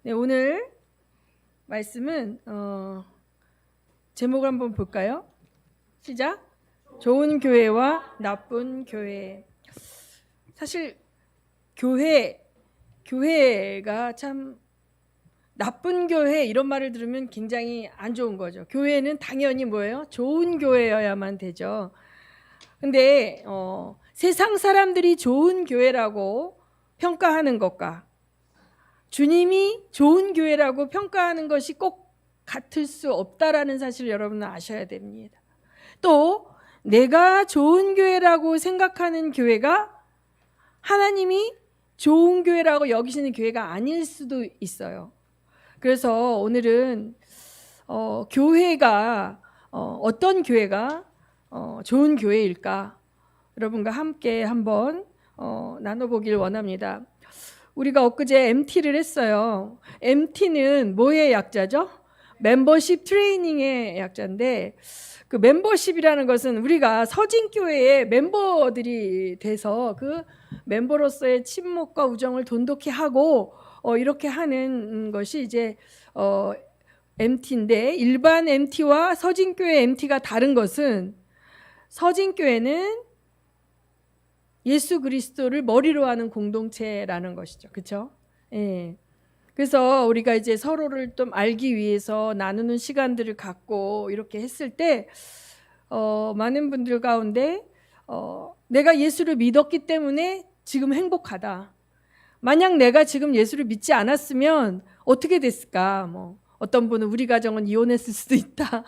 네, 오늘 말씀은 제목을 한번 볼까요? 시작. 좋은 교회와 나쁜 교회. 사실 교회가 참 나쁜 교회 이런 말을 들으면 굉장히 안 좋은 거죠. 교회는 당연히 뭐예요? 좋은 교회여야만 되죠. 근데 세상 사람들이 좋은 교회라고 평가하는 것과 주님이 좋은 교회라고 평가하는 것이 꼭 같을 수 없다라는 사실을 여러분은 아셔야 됩니다. 또 내가 좋은 교회라고 생각하는 교회가 하나님이 좋은 교회라고 여기시는 교회가 아닐 수도 있어요. 그래서 오늘은 교회가 어떤 교회가 좋은 교회일까 여러분과 함께 한번 나눠보길 원합니다. 우리가 엊그제 MT를 했어요. MT는 뭐의 약자죠? 멤버십 트레이닝의 약자인데 그 멤버십이라는 것은 우리가 서진교회의 멤버들이 돼서 그 멤버로서의 친목과 우정을 돈독히 하고 이렇게 하는 것이 이제 MT인데 일반 MT와 서진교회 MT가 다른 것은 서진교회는 예수 그리스도를 머리로 하는 공동체라는 것이죠. 그렇죠? 예. 그래서 우리가 이제 서로를 좀 알기 위해서 나누는 시간들을 갖고 이렇게 했을 때 많은 분들 가운데 내가 예수를 믿었기 때문에 지금 행복하다. 만약 내가 지금 예수를 믿지 않았으면 어떻게 됐을까? 뭐 어떤 분은 우리 가정은 이혼했을 수도 있다.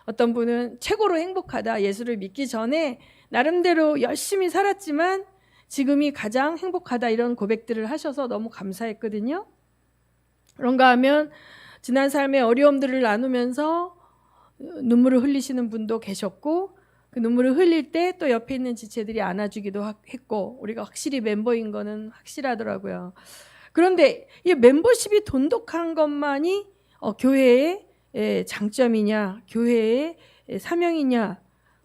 어떤 분은 최고로 행복하다. 예수를 믿기 전에 나름대로 열심히 살았지만 지금이 가장 행복하다. 이런 고백들을 하셔서 너무 감사했거든요. 그런가 하면 지난 삶의 어려움들을 나누면서 눈물을 흘리시는 분도 계셨고 그 눈물을 흘릴 때 또 옆에 있는 지체들이 안아주기도 했고 우리가 확실히 멤버인 거는 확실하더라고요. 그런데 이 멤버십이 돈독한 것만이 교회의 장점이냐 교회의 사명이냐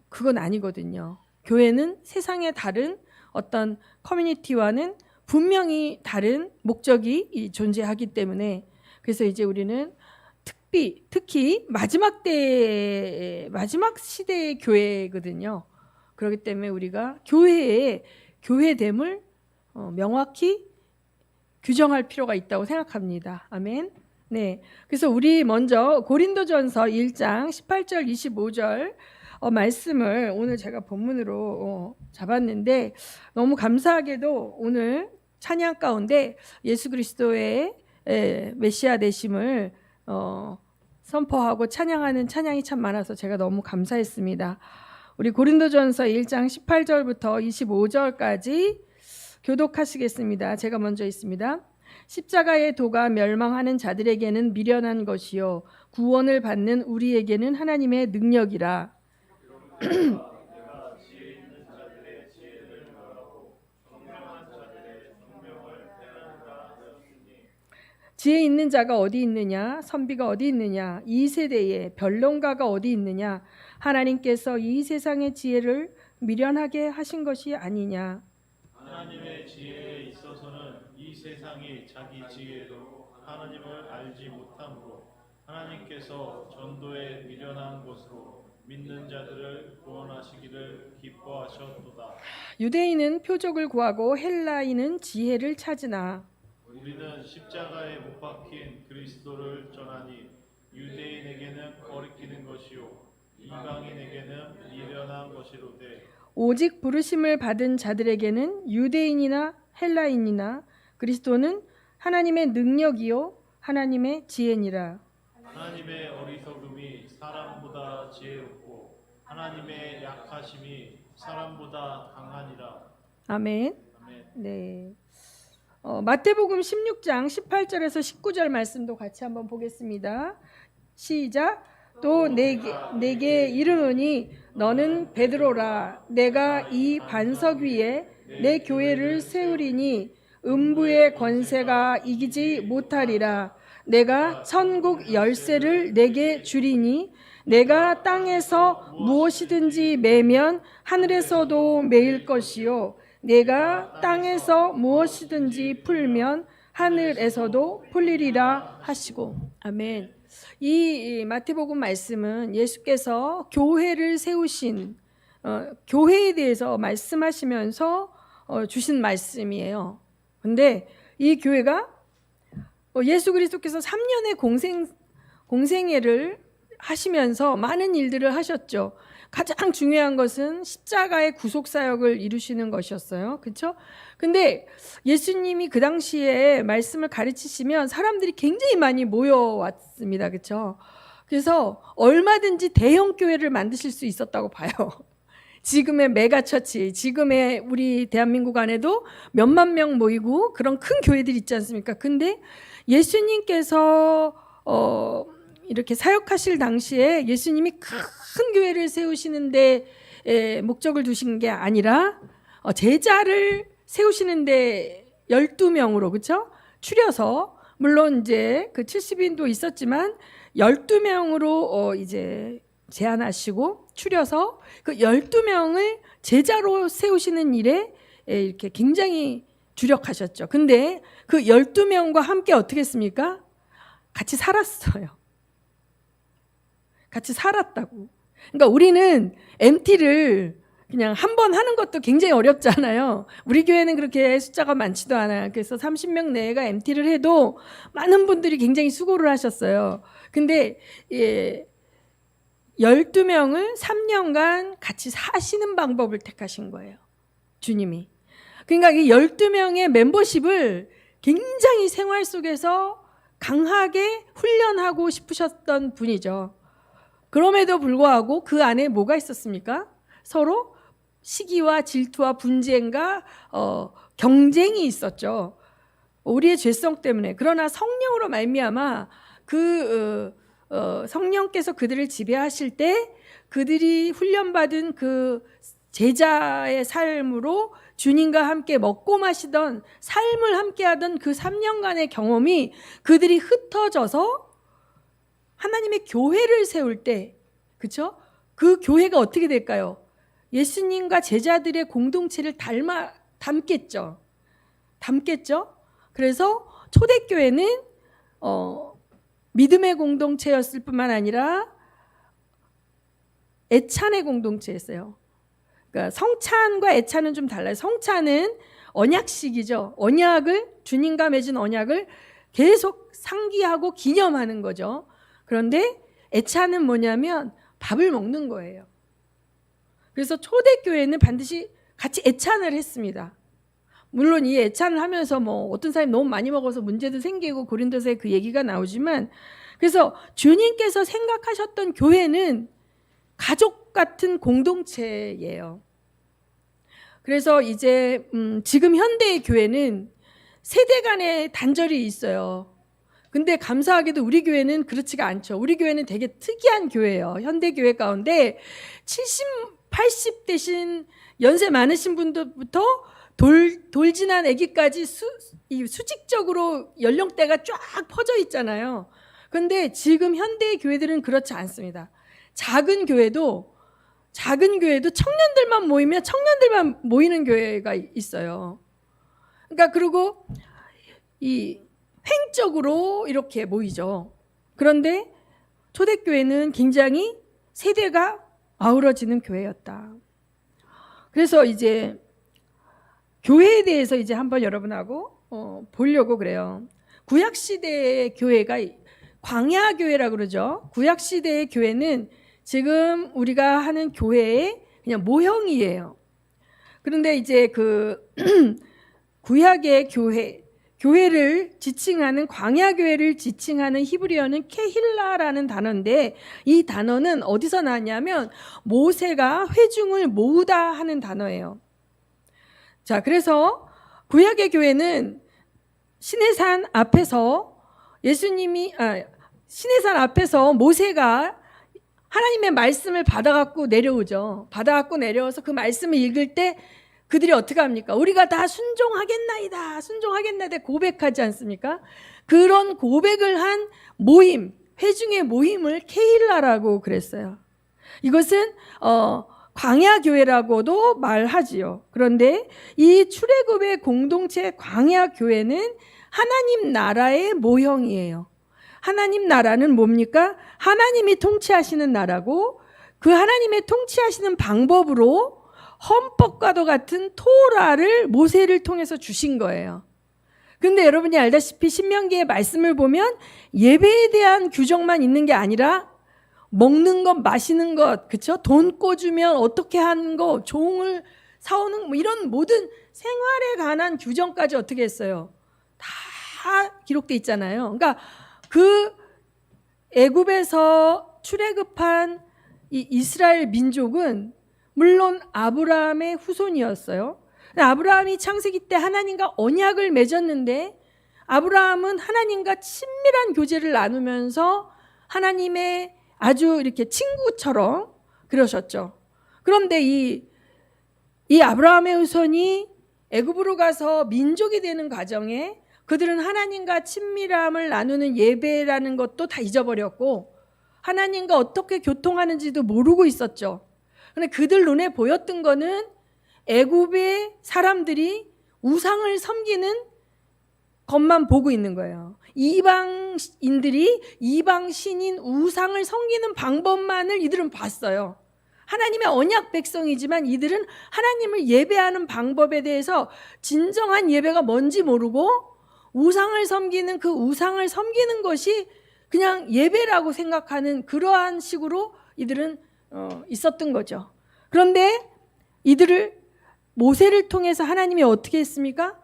그건 아니거든요. 교회는 세상의 다른 어떤 커뮤니티와는 분명히 다른 목적이 존재하기 때문에 그래서 이제 우리는 특히 마지막 시대의 교회거든요. 그렇기 때문에 우리가 교회의 교회됨을 명확히 규정할 필요가 있다고 생각합니다. 아멘. 네. 그래서 우리 먼저 고린도전서 1장 18절 25절 말씀을 오늘 제가 본문으로 잡았는데 너무 감사하게도 오늘 찬양 가운데 예수 그리스도의 메시아 되심을 선포하고 찬양하는 찬양이 참 많아서 제가 너무 감사했습니다. 우리 고린도전서 1장 18절부터 25절까지 교독하시겠습니다. 제가 먼저 있습니다. 십자가의 도가 멸망하는 자들에게는 미련한 것이요 구원을 받는 우리에게는 하나님의 능력이라. 지혜 있는 자가 어디 있느냐? 선비가 어디 있느냐? 이 세대에 변론가가 어디 있느냐? 하나님께서 이 세상의 지혜를 미련하게 하신 것이 아니냐? 하나님의 지혜에 있어서는 이 세상이 자기 지혜로 하나님을 알지 못함으로 하나님께서 전도에 미련한 것으로 믿는 자들을 구원하시기를 기뻐하셨도다. 유대인은 표적을 구하고 헬라인은 지혜를 찾으나 우리는 십자가에 못 박힌 그리스도를 전하니 유대인에게는 거리끼는 것이요 이방인에게는 미련한 것이로되 오직 부르심을 받은 자들에게는 유대인이나 헬라인이나 그리스도는 하나님의 능력이요 하나님의 지혜니라. 하나님의 어리석음이 사람보다 지혜롭고 하나님의 약하심이 사람보다 강하니라. 아멘. 아멘. 네. 마태복음 16장 18절에서 19절 말씀도 같이 한번 보겠습니다. 시작. 또 내게 이르노니 너는 베드로라. 내가 이 반석 위에 내 교회를 세우리니 음부의 권세가 이기지 못하리라. 내가 천국 열쇠를 내게 주리니 내가 땅에서 무엇이든지 매면 하늘에서도 매일 것이요 내가 땅에서 무엇이든지 풀면 하늘에서도 풀리리라 하시고. 아멘. 이 마태복음 말씀은 예수께서 교회를 세우신 교회에 대해서 말씀하시면서 주신 말씀이에요. 근데 이 교회가 예수 그리스도께서 3년의 공생애를 하시면서 많은 일들을 하셨죠. 가장 중요한 것은 십자가의 구속사역을 이루시는 것이었어요. 그렇죠? 근데 예수님이 그 당시에 말씀을 가르치시면 사람들이 굉장히 많이 모여왔습니다. 그렇죠? 그래서 얼마든지 대형 교회를 만드실 수 있었다고 봐요. 지금의 메가처치, 지금의 우리 대한민국 안에도 몇만 명 모이고 그런 큰 교회들 있지 않습니까? 근데 예수님께서 이렇게 사역하실 당시에 예수님이 큰 교회를 세우시는데 목적을 두신 게 아니라 제자를 세우시는데 12명으로 그렇죠? 추려서 물론 이제 그 70인도 있었지만 12명으로 이제 제안하시고 추려서 그 12명을 제자로 세우시는 일에 이렇게 굉장히 주력하셨죠. 근데 그 12명과 함께 어떻게 했습니까? 같이 살았어요. 같이 살았다고. 그러니까 우리는 MT를 그냥 한 번 하는 것도 굉장히 어렵잖아요. 우리 교회는 그렇게 숫자가 많지도 않아요. 그래서 30명 내외가 MT를 해도 많은 분들이 굉장히 수고를 하셨어요. 근데 12명을 3년간 같이 사시는 방법을 택하신 거예요. 주님이. 그러니까 이 12명의 멤버십을 굉장히 생활 속에서 강하게 훈련하고 싶으셨던 분이죠. 그럼에도 불구하고 그 안에 뭐가 있었습니까? 서로 시기와 질투와 분쟁과 경쟁이 있었죠. 우리의 죄성 때문에. 그러나 성령으로 말미암아 성령께서 그들을 지배하실 때 그들이 훈련받은 그 제자의 삶으로 주님과 함께 먹고 마시던 삶을 함께하던 그 3년간의 경험이 그들이 흩어져서 하나님의 교회를 세울 때, 그렇죠? 그 교회가 어떻게 될까요? 예수님과 제자들의 공동체를 담겠죠. 그래서 초대교회는 믿음의 공동체였을 뿐만 아니라 애찬의 공동체였어요. 그러니까 성찬과 애찬은 좀 달라요. 성찬은 언약식이죠. 주님과 맺은 언약을 계속 상기하고 기념하는 거죠. 그런데 애찬은 뭐냐면 밥을 먹는 거예요. 그래서 초대교회는 반드시 같이 애찬을 했습니다. 물론 이 애찬을 하면서 어떤 사람이 너무 많이 먹어서 문제도 생기고 고린도서에 그 얘기가 나오지만, 그래서 주님께서 생각하셨던 교회는 가족 같은 공동체예요. 그래서 이제 지금 현대의 교회는 세대 간의 단절이 있어요. 근데 감사하게도 우리 교회는 그렇지가 않죠. 우리 교회는 되게 특이한 교회예요. 현대 교회 가운데 70, 80 되신 연세 많으신 분들부터 돌 지난 아기까지 수직적으로 연령대가 쫙 퍼져 있잖아요. 그런데 지금 현대의 교회들은 그렇지 않습니다. 작은 교회도 청년들만 모이면 청년들만 모이는 교회가 있어요. 그러니까 그리고 이 횡적으로 이렇게 모이죠. 그런데 초대교회는 굉장히 세대가 아우러지는 교회였다. 그래서 이제 교회에 대해서 이제 한번 여러분하고 보려고 그래요. 구약시대의 교회가 광야교회라고 그러죠. 구약시대의 교회는 지금 우리가 하는 교회의 그냥 모형이에요. 그런데 이제 그 구약의 교회를 지칭하는, 광야교회를 지칭하는 히브리어는 케힐라라는 단어인데, 이 단어는 어디서 나왔냐면 모세가 회중을 모으다 하는 단어예요. 자, 그래서 구약의 교회는 시내산 앞에서 시내산 앞에서 모세가 하나님의 말씀을 받아갖고 내려오죠. 받아갖고 내려와서 그 말씀을 읽을 때 그들이 어떻게 합니까? 우리가 다 순종하겠나이다 고백하지 않습니까? 그런 고백을 한 모임, 회중의 모임을 케일라라고 그랬어요. 이것은 광야 교회라고도 말하지요. 그런데 이 출애굽의 공동체 광야 교회는 하나님 나라의 모형이에요. 하나님 나라는 뭡니까? 하나님이 통치하시는 나라고, 그 하나님의 통치하시는 방법으로 헌법과도 같은 토라를 모세를 통해서 주신 거예요. 그런데 여러분이 알다시피 신명기의 말씀을 보면 예배에 대한 규정만 있는 게 아니라 먹는 것, 마시는 것, 그쵸? 돈 꿔주면 어떻게 하는 거, 종을 사오는 뭐 이런 모든 생활에 관한 규정까지 어떻게 했어요? 다 기록돼 있잖아요. 그러니까 그 애굽에서 출애굽한 이 이스라엘 민족은 물론 아브라함의 후손이었어요. 아브라함이 창세기 때 하나님과 언약을 맺었는데 아브라함은 하나님과 친밀한 교제를 나누면서 하나님의 아주 이렇게 친구처럼 그러셨죠. 그런데 이 아브라함의 후손이 애굽으로 가서 민족이 되는 과정에 그들은 하나님과 친밀함을 나누는 예배라는 것도 다 잊어버렸고 하나님과 어떻게 교통하는지도 모르고 있었죠. 그런데 그들 눈에 보였던 거는 애굽의 사람들이 우상을 섬기는 것만 보고 있는 거예요. 이방인들이 이방 신인 우상을 섬기는 방법만을 이들은 봤어요. 하나님의 언약 백성이지만 이들은 하나님을 예배하는 방법에 대해서 진정한 예배가 뭔지 모르고 우상을 섬기는 그 우상을 섬기는 것이 그냥 예배라고 생각하는 그러한 식으로 이들은 있었던 거죠. 그런데 이들을 모세를 통해서 하나님이 어떻게 했습니까?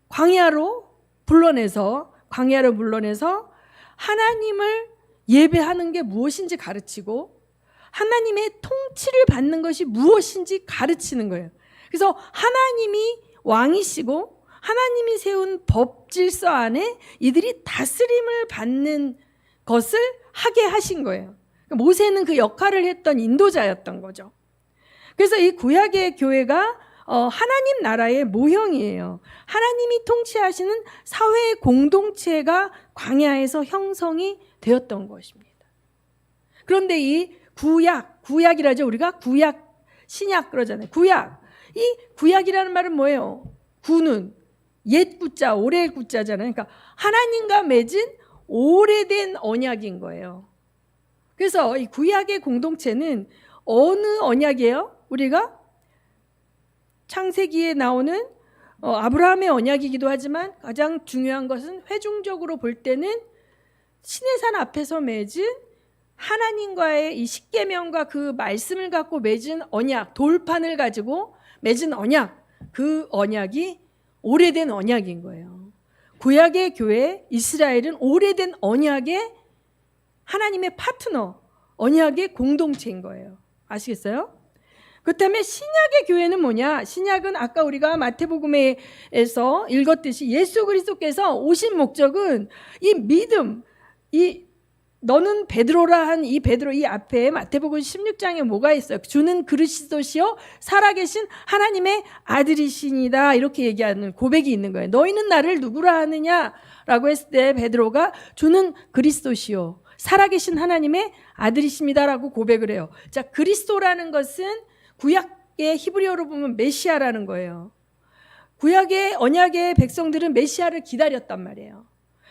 광야로 불러내서 하나님을 예배하는 게 무엇인지 가르치고 하나님의 통치를 받는 것이 무엇인지 가르치는 거예요. 그래서 하나님이 왕이시고 하나님이 세운 법 질서 안에 이들이 다스림을 받는 것을 하게 하신 거예요. 모세는 그 역할을 했던 인도자였던 거죠. 그래서 이 구약의 교회가 하나님 나라의 모형이에요. 하나님이 통치하시는 사회 공동체가 광야에서 형성이 되었던 것입니다. 그런데 이 구약이라죠. 우리가 구약, 신약 그러잖아요. 이 구약이라는 말은 뭐예요? 구는 옛 구자, 오래 구자잖아요. 그러니까 하나님과 맺은 오래된 언약인 거예요. 그래서 이 구약의 공동체는 어느 언약이에요? 우리가 창세기에 나오는 아브라함의 언약이기도 하지만 가장 중요한 것은 회중적으로 볼 때는 시내산 앞에서 맺은 하나님과의 이 십계명과 그 말씀을 갖고 맺은 언약, 돌판을 가지고 맺은 언약, 그 언약이 오래된 언약인 거예요. 구약의 교회 이스라엘은 오래된 언약의 하나님의 파트너, 언약의 공동체인 거예요. 아시겠어요? 그렇다면 신약의 교회는 뭐냐? 신약은 아까 우리가 마태복음에서 읽었듯이 예수 그리스도께서 오신 목적은 이 믿음, 너는 베드로라 한 이 베드로, 이 앞에 마태복음 16장에 뭐가 있어요? 주는 그리스도시요 살아계신 하나님의 아들이시니다, 이렇게 얘기하는 고백이 있는 거예요. 너희는 나를 누구라 하느냐라고 했을 때 베드로가 주는 그리스도시요 살아계신 하나님의 아들이십니다라고 고백을 해요. 자, 그리스도라는 것은 구약의 히브리어로 보면 메시아라는 거예요. 구약의 언약의 백성들은 메시아를 기다렸단 말이에요.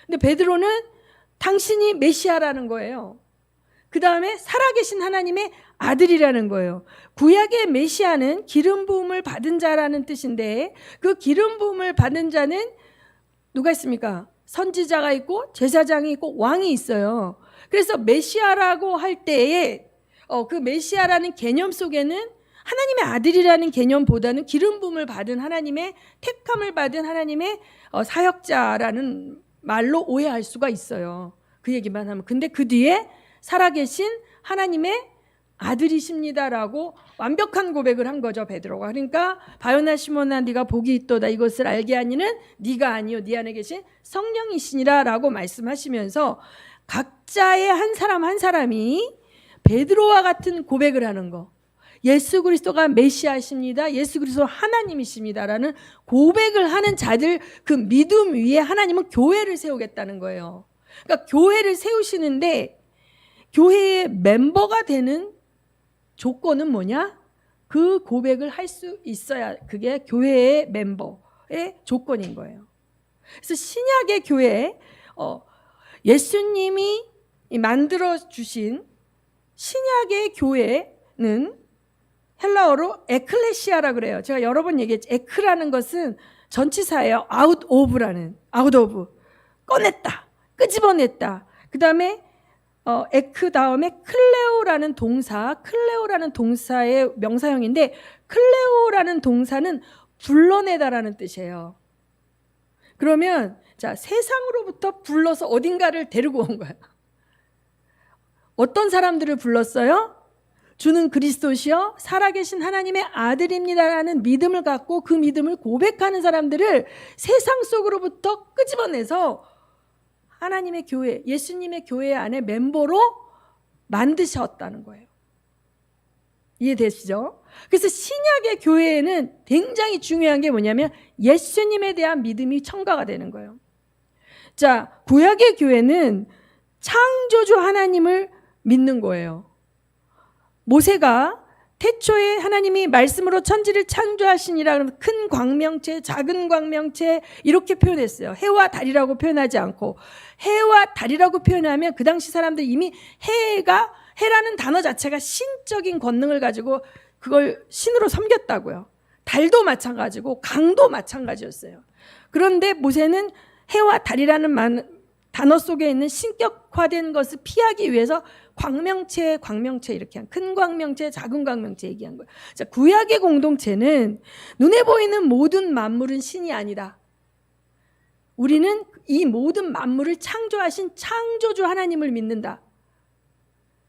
근데 베드로는 당신이 메시아라는 거예요. 그 다음에 살아계신 하나님의 아들이라는 거예요. 구약의 메시아는 기름 부음을 받은 자라는 뜻인데 그 기름 부음을 받은 자는 누가 있습니까? 선지자가 있고 제사장이 있고 왕이 있어요. 그래서 메시아라고 할 때에 그 메시아라는 개념 속에는 하나님의 아들이라는 개념보다는 기름 부음을 받은 하나님의 택함을 받은 하나님의 사역자라는 말로 오해할 수가 있어요. 그 얘기만 하면. 근데 그 뒤에 살아계신 하나님의 아들이십니다라고 완벽한 고백을 한 거죠, 베드로가. 그러니까 바요나 시몬아 네가 복이 있도다, 이것을 알게 하니는 네가 아니요 네 안에 계신 성령이시니라라고 말씀하시면서 각자의 한 사람 한 사람이 베드로와 같은 고백을 하는 거, 예수 그리스도가 메시아십니다, 예수 그리스도 하나님이십니다라는 고백을 하는 자들, 그 믿음 위에 하나님은 교회를 세우겠다는 거예요. 그러니까 교회를 세우시는데 교회의 멤버가 되는 조건은 뭐냐? 그 고백을 할 수 있어야 그게 교회의 멤버의 조건인 거예요. 그래서 신약의 교회, 예수님이 만들어 주신 신약의 교회는 헬라어로 에클레시아라 그래요. 제가 여러 번 얘기했죠. 에크라는 것은 전치사예요. out of 꺼냈다, 끄집어냈다. 그 다음에 에크 다음에 클레오라는 동사의 명사형인데, 클레오라는 동사는 불러내다라는 뜻이에요. 그러면 자, 세상으로부터 불러서 어딘가를 데리고 온 거예요. 어떤 사람들을 불렀어요? 주는 그리스도시요 살아계신 하나님의 아들입니다라는 믿음을 갖고 그 믿음을 고백하는 사람들을 세상 속으로부터 끄집어내서 하나님의 교회, 예수님의 교회 안에 멤버로 만드셨다는 거예요. 이해되시죠? 그래서 신약의 교회에는 굉장히 중요한 게 뭐냐면 예수님에 대한 믿음이 첨가가 되는 거예요. 자, 구약의 교회는 창조주 하나님을 믿는 거예요. 모세가 태초에 하나님이 말씀으로 천지를 창조하시니라 큰 광명체, 작은 광명체 이렇게 표현했어요. 해와 달이라고 표현하지 않고, 해와 달이라고 표현하면 그 당시 사람들 이미 해라는 단어 자체가 신적인 권능을 가지고 그걸 신으로 섬겼다고요. 달도 마찬가지고 강도 마찬가지였어요. 그런데 모세는 해와 달이라는 단어 속에 있는 신격화된 것을 피하기 위해서 광명체 이렇게 한 큰 광명체, 작은 광명체 얘기한 거예요. 자, 구약의 공동체는 눈에 보이는 모든 만물은 신이 아니다. 우리는 이 모든 만물을 창조하신 창조주 하나님을 믿는다.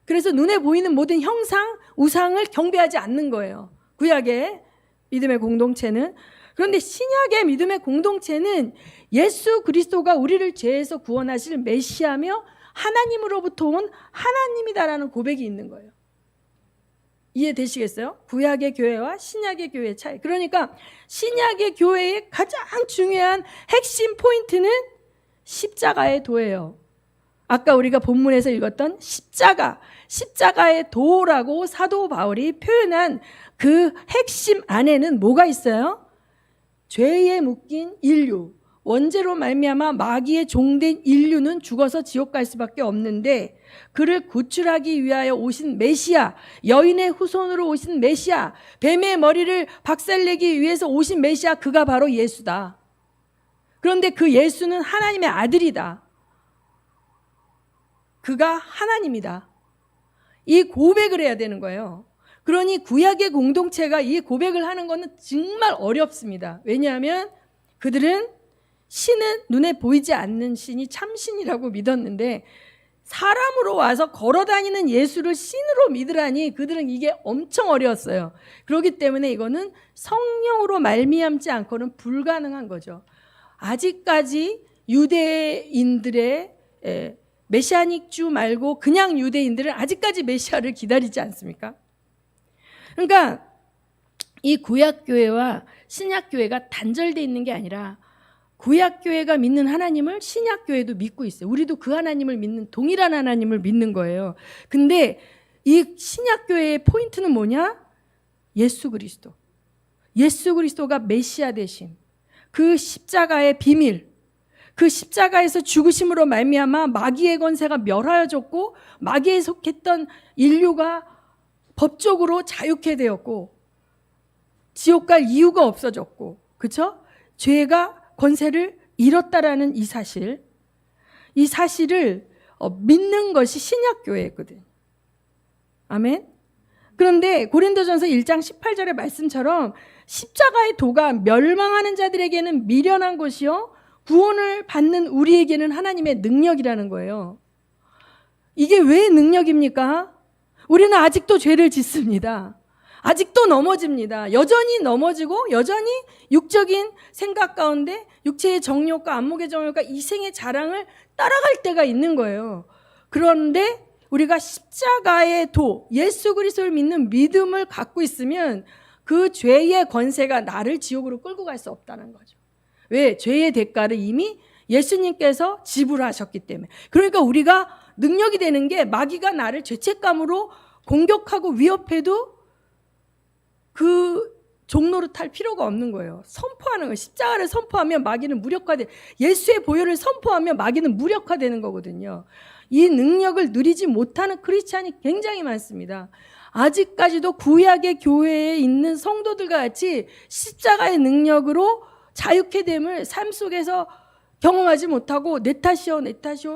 그래서 눈에 보이는 모든 형상, 우상을 경배하지 않는 거예요. 구약의 믿음의 공동체는. 그런데 신약의 믿음의 공동체는 예수 그리스도가 우리를 죄에서 구원하실 메시아며 하나님으로부터 온 하나님이다라는 고백이 있는 거예요. 이해되시겠어요? 구약의 교회와 신약의 교회의 차이. 그러니까 신약의 교회의 가장 중요한 핵심 포인트는 십자가의 도예요. 아까 우리가 본문에서 읽었던 십자가의 도라고 사도 바울이 표현한 그 핵심 안에는 뭐가 있어요? 죄에 묶인 인류, 원죄로 말미암아 마귀의 종된 인류는 죽어서 지옥 갈 수밖에 없는데, 그를 구출하기 위하여 오신 메시아, 여인의 후손으로 오신 메시아, 뱀의 머리를 박살내기 위해서 오신 메시아, 그가 바로 예수다. 그런데 그 예수는 하나님의 아들이다. 그가 하나님이다. 이 고백을 해야 되는 거예요. 그러니 구약의 공동체가 이 고백을 하는 것은 정말 어렵습니다. 왜냐하면 그들은 신은 눈에 보이지 않는 신이 참신이라고 믿었는데, 사람으로 와서 걸어다니는 예수를 신으로 믿으라니 그들은 이게 엄청 어려웠어요. 그렇기 때문에 이거는 성령으로 말미암지 않고는 불가능한 거죠. 아직까지 유대인들의 메시아닉 주 말고 그냥 유대인들은 아직까지 메시아를 기다리지 않습니까? 그러니까 이 구약교회와 신약교회가 단절되어 있는 게 아니라 구약교회가 믿는 하나님을 신약교회도 믿고 있어요. 우리도 그 하나님을 믿는, 동일한 하나님을 믿는 거예요. 근데 이 신약교회의 포인트는 뭐냐? 예수 그리스도가 메시아 되심, 그 십자가의 비밀, 그 십자가에서 죽으심으로 말미암아 마귀의 권세가 멸하여졌고, 마귀에 속했던 인류가 법적으로 자유케 되었고, 지옥 갈 이유가 없어졌고, 그렇죠? 죄가 권세를 잃었다라는 이 사실을 믿는 것이 신약교회거든. 아멘. 그런데 고린도전서 1장 18절의 말씀처럼 십자가의 도가 멸망하는 자들에게는 미련한 것이요 구원을 받는 우리에게는 하나님의 능력이라는 거예요. 이게 왜 능력입니까? 우리는 아직도 죄를 짓습니다. 아직도 넘어집니다. 여전히 넘어지고 여전히 육적인 생각 가운데 육체의 정욕과 안목의 정욕과 이생의 자랑을 따라갈 때가 있는 거예요. 그런데 우리가 십자가의 도, 예수 그리스도를 믿는 믿음을 갖고 있으면 그 죄의 권세가 나를 지옥으로 끌고 갈 수 없다는 거죠. 왜? 죄의 대가를 이미 예수님께서 지불하셨기 때문에. 그러니까 우리가 능력이 되는 게, 마귀가 나를 죄책감으로 공격하고 위협해도 그 종로를 탈 필요가 없는 거예요. 선포하는 거예요. 십자가를 선포하면 마귀는 무력화돼. 예수의 보혈을 선포하면 마귀는 무력화되는 거거든요. 이 능력을 누리지 못하는 크리스찬이 굉장히 많습니다. 아직까지도 구약의 교회에 있는 성도들과 같이 십자가의 능력으로 자유케 됨을 삶 속에서 경험하지 못하고 내 탓이요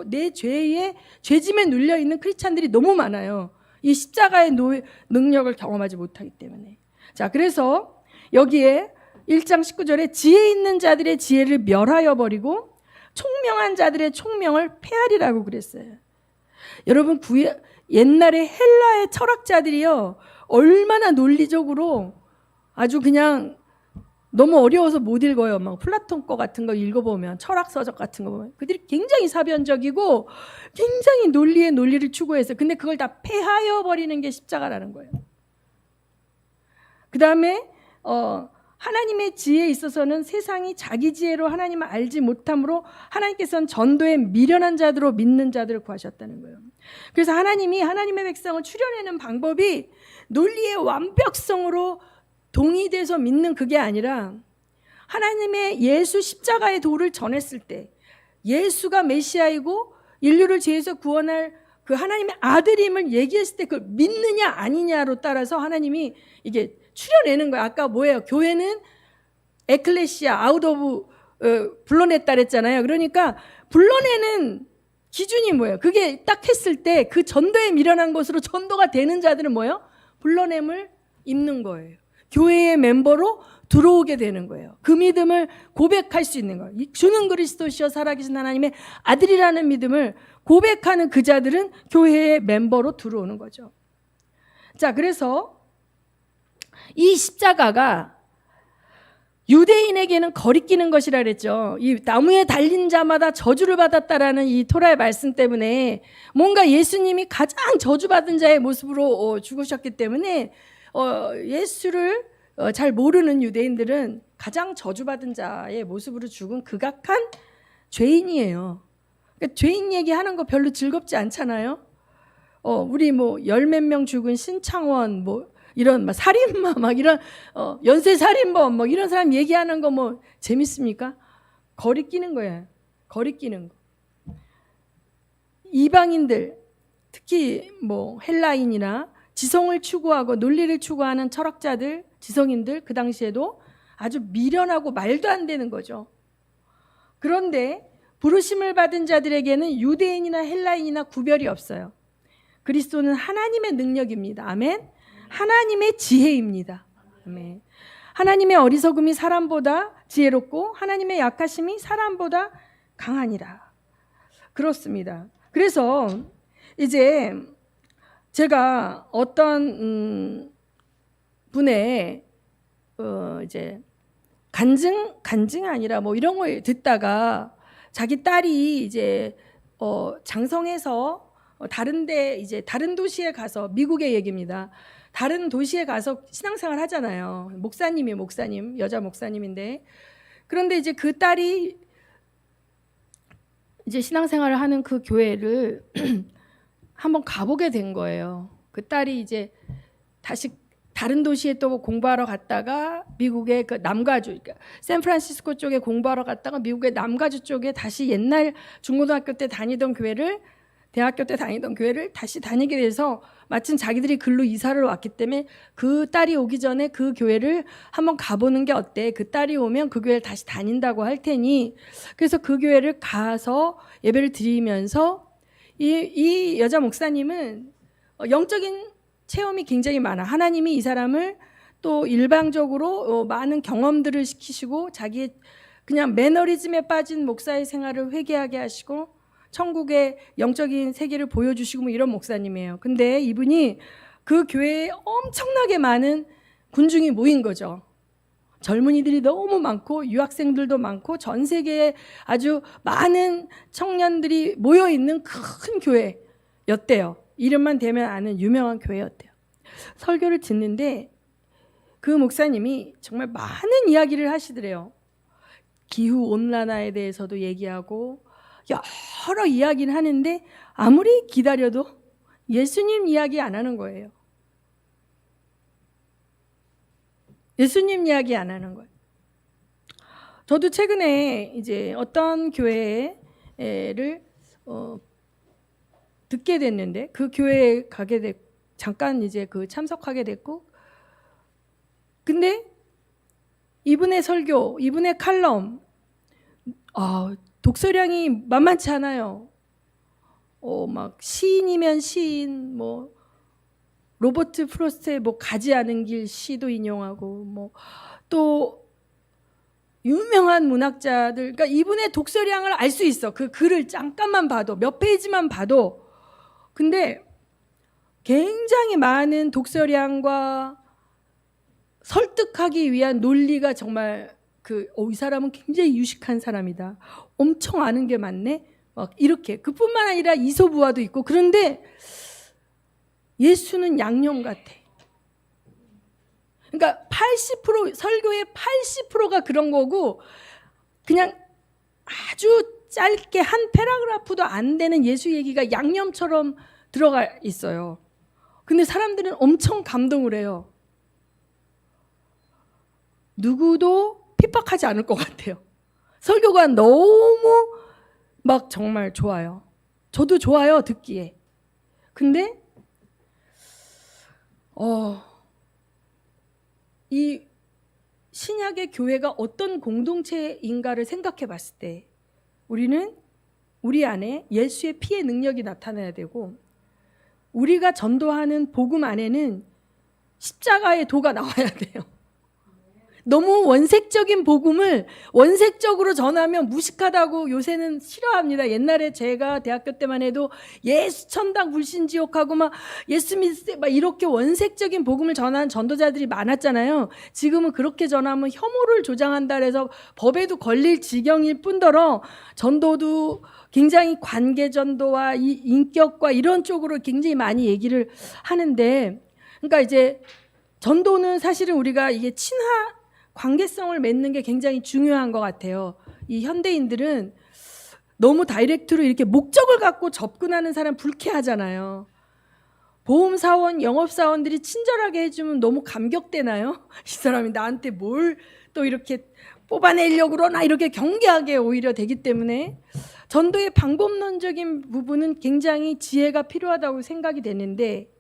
내 죄의 죄짐에 눌려있는 크리스찬들이 너무 많아요. 이 십자가의 능력을 경험하지 못하기 때문에. 자, 그래서 여기에 1장 19절에 지혜 있는 자들의 지혜를 멸하여 버리고 총명한 자들의 총명을 폐하리라고 그랬어요. 여러분, 옛날에 헬라의 철학자들이요, 얼마나 논리적으로 아주 그냥 너무 어려워서 못 읽어요. 막 플라톤 거 같은 거 읽어보면, 철학서적 같은 거 보면 그들이 굉장히 사변적이고 굉장히 논리를 추구해서, 근데 그걸 다 폐하여 버리는 게 십자가라는 거예요. 그 다음에 하나님의 지혜에 있어서는 세상이 자기 지혜로 하나님을 알지 못함으로 하나님께서는 전도에 미련한 자들로 믿는 자들을 구하셨다는 거예요. 그래서 하나님이 하나님의 백성을 추려내는 방법이 논리의 완벽성으로 동의돼서 믿는 그게 아니라, 하나님의 예수 십자가의 도를 전했을 때 예수가 메시아이고 인류를 죄에서 구원할 그 하나님의 아들임을 얘기했을 때 그걸 믿느냐 아니냐로 따라서 하나님이 이게 추려내는 거야. 아까 뭐예요? 교회는 에클레시아, 아웃 오브 불러냈다 그랬잖아요. 그러니까 불러내는 기준이 뭐예요? 그게 딱 했을 때 그 전도에 미련한 것으로 전도가 되는 자들은 뭐예요? 불러냄을 입는 거예요. 교회의 멤버로 들어오게 되는 거예요. 그 믿음을 고백할 수 있는 거예요. 주는 그리스도시여 살아계신 하나님의 아들이라는 믿음을 고백하는 그 자들은 교회의 멤버로 들어오는 거죠. 자, 그래서 이 십자가가 유대인에게는 거리끼는 것이라 그랬죠. 이 나무에 달린 자마다 저주를 받았다라는 이 토라의 말씀 때문에 뭔가 예수님이 가장 저주받은 자의 모습으로 죽으셨기 때문에 예수를 잘 모르는 유대인들은 가장 저주받은 자의 모습으로 죽은 극악한 죄인이에요. 그러니까 죄인 얘기하는 거 별로 즐겁지 않잖아요. 우리 뭐 열 몇 명 죽은 신창원 뭐 이런 막 살인마 막 이런 연쇄 살인범 뭐 이런 사람 얘기하는 거 뭐 재밌습니까? 거리 끼는 거예요. 거리 끼는 거. 이방인들, 특히 뭐 헬라인이나 지성을 추구하고 논리를 추구하는 철학자들, 지성인들 그 당시에도 아주 미련하고 말도 안 되는 거죠. 그런데 부르심을 받은 자들에게는 유대인이나 헬라인이나 구별이 없어요. 그리스도는 하나님의 능력입니다. 아멘. 하나님의 지혜입니다. 아멘. 하나님의 어리석음이 사람보다 지혜롭고 하나님의 약하심이 사람보다 강하니라. 그렇습니다. 그래서 이제 제가 어떤 분의 이제 간증이 아니라 뭐 이런 걸 듣다가 자기 딸이 이제 장성해서 다른데 이제 다른 도시에 가서, 미국의 얘기입니다. 다른 도시에 가서 신앙생활 하잖아요. 목사님, 여자 목사님인데, 그런데 이제 그 딸이 이제 신앙생활을 하는 그 교회를 한번 가보게 된 거예요. 그 딸이 이제 다시 다른 도시에 또 공부하러 갔다가 미국의 그 남가주, 그러니까 샌프란시스코 쪽에 공부하러 갔다가 미국의 남가주 쪽에 다시 옛날 중고등학교 때 다니던 교회를, 대학교 때 다니던 교회를 다시 다니게 돼서 마침 자기들이 글로 이사를 왔기 때문에 그 딸이 오기 전에 그 교회를 한번 가보는 게 어때? 그 딸이 오면 그 교회를 다시 다닌다고 할 테니, 그래서 그 교회를 가서 예배를 드리면서 이 여자 목사님은 영적인 체험이 굉장히 많아. 하나님이 이 사람을 또 일방적으로 많은 경험들을 시키시고 자기의 그냥 매너리즘에 빠진 목사의 생활을 회개하게 하시고 천국의 영적인 세계를 보여주시고 뭐 이런 목사님이에요. 근데 이분이 그 교회에 엄청나게 많은 군중이 모인 거죠. 젊은이들이 너무 많고 유학생들도 많고 전 세계에 아주 많은 청년들이 모여있는 큰 교회였대요. 이름만 대면 아는 유명한 교회였대요. 설교를 듣는데 그 목사님이 정말 많은 이야기를 하시더래요. 기후온난화에 대해서도 얘기하고 여러 이야기를 하는데 아무리 기다려도 예수님 이야기 안 하는 거예요. 예수님 이야기 안 하는 거예요. 저도 최근에 이제 어떤 교회를 듣게 됐는데 그 교회에 잠깐 이제 참석하게 됐고, 근데 이분의 설교, 이분의 칼럼, 독서량이 만만치 않아요. 막 시인이면 시인, 뭐 로버트 프로스트의 뭐 가지 않은 길 시도 인용하고, 뭐 또 유명한 문학자들, 그러니까 이분의 독서량을 알 수 있어. 그 글을 잠깐만 봐도, 몇 페이지만 봐도. 근데 굉장히 많은 독서량과 설득하기 위한 논리가 정말 이 사람은 굉장히 유식한 사람이다. 엄청 아는 게 많네. 막 이렇게. 그뿐만 아니라 이소부화도 있고. 그런데 예수는 양념 같아. 그러니까 80% 설교의 80%가 그런 거고, 그냥 아주 짧게 한 패러그래프도 안 되는 예수 얘기가 양념처럼 들어가 있어요. 근데 사람들은 엄청 감동을 해요. 누구도 핍박하지 않을 것 같아요. 설교가 너무 막 정말 좋아요. 저도 좋아요, 듣기에. 근데 이 신약의 교회가 어떤 공동체인가를 생각해 봤을 때 우리는 우리 안에 예수의 피의 능력이 나타나야 되고, 우리가 전도하는 복음 안에는 십자가의 도가 나와야 돼요. 너무 원색적인 복음을 원색적으로 전하면 무식하다고 요새는 싫어합니다. 옛날에 제가 대학교 때만 해도 예수 천당 불신지옥하고 막 예수 믿으세요 막 이렇게 원색적인 복음을 전하는 전도자들이 많았잖아요. 지금은 그렇게 전하면 혐오를 조장한다 그래서 법에도 걸릴 지경일 뿐더러 전도도 굉장히 관계 전도와 이 인격과 이런 쪽으로 굉장히 많이 얘기를 하는데, 그러니까 이제 전도는 사실은 우리가 이게 친화 관계성을 맺는 게 굉장히 중요한 것 같아요. 이 현대인들은 너무 다이렉트로 이렇게 목적을 갖고 접근하는 사람 불쾌하잖아요. 보험사원, 영업사원들이 친절하게 해주면 너무 감격되나요? 이 사람이 나한테 뭘 또 이렇게 뽑아내려고 그러나, 이렇게 경계하게 오히려 되기 때문에 전도의 방법론적인 부분은 굉장히 지혜가 필요하다고 생각이 되는데,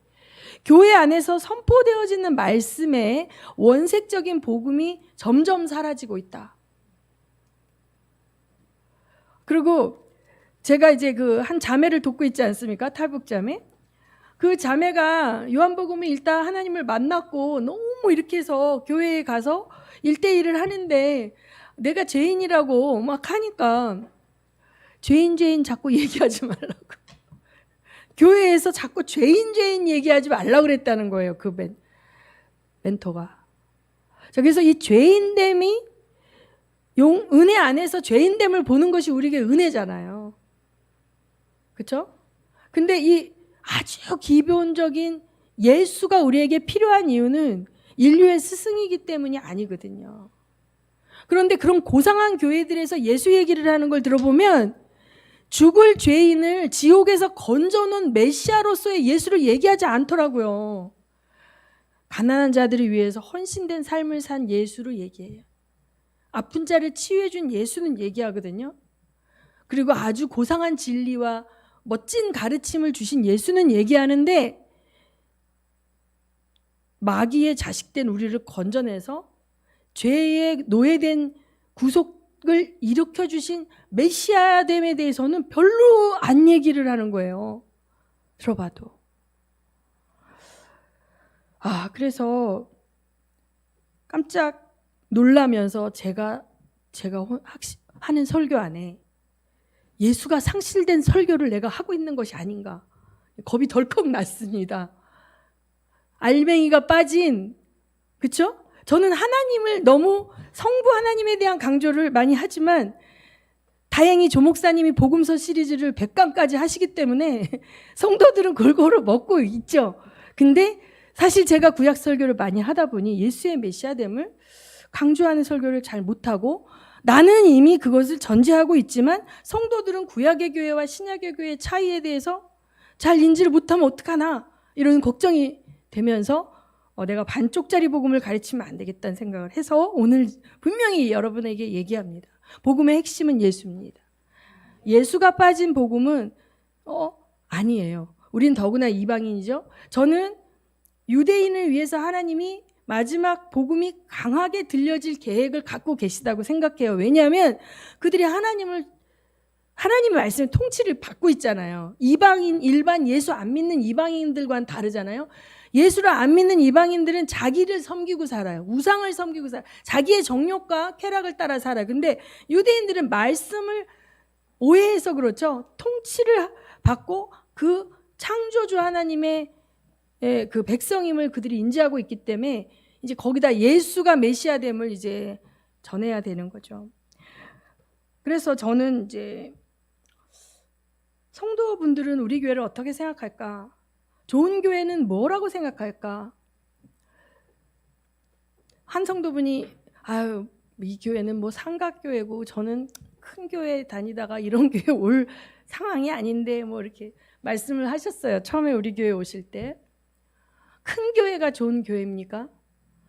교회 안에서 선포되어지는 말씀에 원색적인 복음이 점점 사라지고 있다. 그리고 제가 이제 한 자매를 돕고 있지 않습니까? 탈북자매. 그 자매가 요한복음을 읽다 하나님을 만났고 너무 이렇게 해서 교회에 가서 1대1을 하는데 내가 죄인이라고 막 하니까 죄인 자꾸 얘기하지 말라고. 교회에서 자꾸 죄인 얘기하지 말라고 그랬다는 거예요. 그 멘토가. 자, 그래서 이 죄인됨이 은혜 안에서 죄인됨을 보는 것이 우리에게 은혜잖아요. 그렇죠? 근데 이 아주 기본적인 예수가 우리에게 필요한 이유는 인류의 스승이기 때문이 아니거든요. 그런데 그런 고상한 교회들에서 예수 얘기를 하는 걸 들어보면 죽을 죄인을 지옥에서 건져놓은 메시아로서의 예수를 얘기하지 않더라고요. 가난한 자들을 위해서 헌신된 삶을 산 예수를 얘기해요. 아픈 자를 치유해준 예수는 얘기하거든요. 그리고 아주 고상한 진리와 멋진 가르침을 주신 예수는 얘기하는데, 마귀의 자식된 우리를 건져내서 죄의 노예된 구속을 일으켜주신 메시아됨에 대해서는 별로 안 얘기를 하는 거예요. 들어봐도. 그래서 깜짝 놀라면서 제가 하는 설교 안에 예수가 상실된 설교를 내가 하고 있는 것이 아닌가, 겁이 덜컥 났습니다. 알맹이가 빠진, 그렇죠? 저는 하나님을 너무 성부 하나님에 대한 강조를 많이 하지만 다행히 조 목사님이 복음서 시리즈를 100강까지 하시기 때문에 성도들은 골고루 먹고 있죠. 근데 사실 제가 구약 설교를 많이 하다 보니 예수의 메시아됨을 강조하는 설교를 잘 못하고, 나는 이미 그것을 전제하고 있지만 성도들은 구약의 교회와 신약의 교회의 차이에 대해서 잘 인지를 못하면 어떡하나, 이런 걱정이 되면서 내가 반쪽짜리 복음을 가르치면 안 되겠다는 생각을 해서 오늘 분명히 여러분에게 얘기합니다. 복음의 핵심은 예수입니다. 예수가 빠진 복음은 아니에요. 우린 더구나 이방인이죠. 저는 유대인을 위해서 하나님이 마지막 복음이 강하게 들려질 계획을 갖고 계시다고 생각해요. 왜냐하면 그들이 하나님의 말씀의 통치를 받고 있잖아요. 이방인, 일반 예수 안 믿는 이방인들과는 다르잖아요. 예수를 안 믿는 이방인들은 자기를 섬기고 살아요. 우상을 섬기고 살아요. 자기의 정욕과 쾌락을 따라 살아요. 근데 유대인들은 말씀을 오해해서 그렇죠. 통치를 받고 그 창조주 하나님의 그 백성임을 그들이 인지하고 있기 때문에 이제 거기다 예수가 메시아됨을 이제 전해야 되는 거죠. 그래서 저는 이제 성도분들은 우리 교회를 어떻게 생각할까? 좋은 교회는 뭐라고 생각할까? 한 성도분이 이 교회는 뭐 삼각교회고 저는 큰 교회 다니다가 이런 교회 올 상황이 아닌데 뭐 이렇게 말씀을 하셨어요. 처음에 우리 교회 오실 때. 큰 교회가 좋은 교회입니까?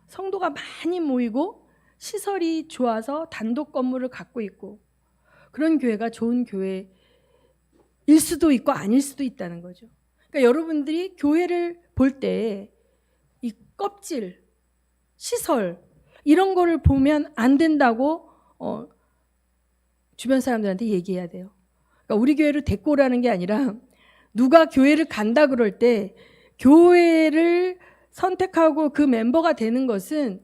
성도가 많이 모이고 시설이 좋아서 단독 건물을 갖고 있고 그런 교회가 좋은 교회일 수도 있고 아닐 수도 있다는 거죠. 그러니까 여러분들이 교회를 볼 때 이 껍질, 시설 이런 거를 보면 안 된다고 주변 사람들한테 얘기해야 돼요. 그러니까 우리 교회를 데리고 오라는 게 아니라 누가 교회를 간다 그럴 때 교회를 선택하고 그 멤버가 되는 것은